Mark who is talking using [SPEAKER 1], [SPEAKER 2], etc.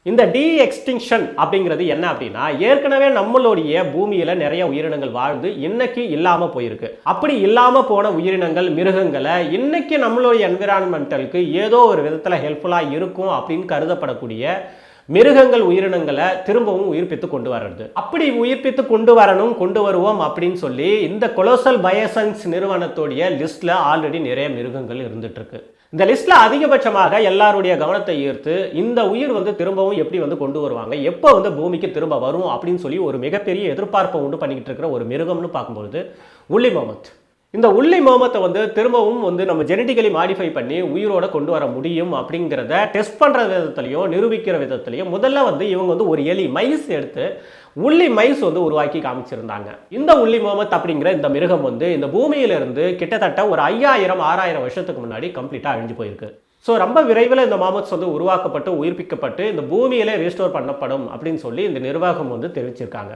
[SPEAKER 1] இந்த D extinction அப்படிங்கிறது என்ன அப்படின்னா, ஏற்கனவே நம்மளுடைய பூமியில நிறைய உயிரினங்கள் வாழ்ந்து இன்னைக்கு இல்லாம போயிருக்கு. அப்படி இல்லாம போன உயிரினங்கள், மிருகங்களை இன்னைக்கு நம்மளுடைய என்விரான்மெண்டலுக்கு ஏதோ ஒரு விதத்துல ஹெல்ப்ஃபுல்லா இருக்கும் அப்படின்னு கருதப்படக்கூடிய மிருகங்கள், உயிரினங்களை திரும்பவும் உயிர்ப்பித்து கொண்டு வர்றது. அப்படி உயிர்ப்பித்து கொண்டு வருவோம் அப்படின்னு சொல்லி இந்த கொலோசல் பயோசைன்ஸ் நிறுவனத்துடைய லிஸ்ட்ல ஆல்ரெடி நிறைய மிருகங்கள் இருந்துட்டு இருக்கு. இந்த லிஸ்ட்ல அதிகபட்சமாக எல்லாருடைய கவனத்தை ஈர்த்து இந்த உயிர் திரும்பவும் எப்படி கொண்டு வருவாங்க, எப்போ பூமிக்கு திரும்ப வரும் அப்படின்னு சொல்லி ஒரு மிகப்பெரிய எதிர்பார்ப்பை உண்டு பண்ணிக்கிட்டு இருக்கிற ஒரு மிருகம்னு பார்க்கும்போது உல்லி மமத். இந்த உல்லி மமத்தை திரும்பவும் நம்ம ஜெனட்டிக்கலி மாடிஃபை பண்ணி உயிரோட கொண்டு வர முடியும் அப்படிங்கிறத டெஸ்ட் பண்ற விதத்திலையும் நிரூபிக்கிற விதத்திலையும் முதல்ல இவங்க ஒரு எலி மைஸ் எடுத்து உல்லி மைஸ் உருவாக்கி காமிச்சிருந்தாங்க. இந்த உல்லி மமத் அப்படிங்கிற இந்த மிருகம் இந்த பூமியிலிருந்து கிட்டத்தட்ட ஒரு 5000-6000 வருஷத்துக்கு முன்னாடி கம்ப்ளீட்டா அழிஞ்சு போயிருக்கு. ஸோ ரொம்ப விரைவில் இந்த மாமத்ஸ் உருவாக்கப்பட்டு உயிர்ப்பிக்கப்பட்டு இந்த பூமியிலே ரீஸ்டோர் பண்ணப்படும் அப்படின்னு சொல்லி இந்த நிர்வாகம் தெரிவிச்சிருக்காங்க.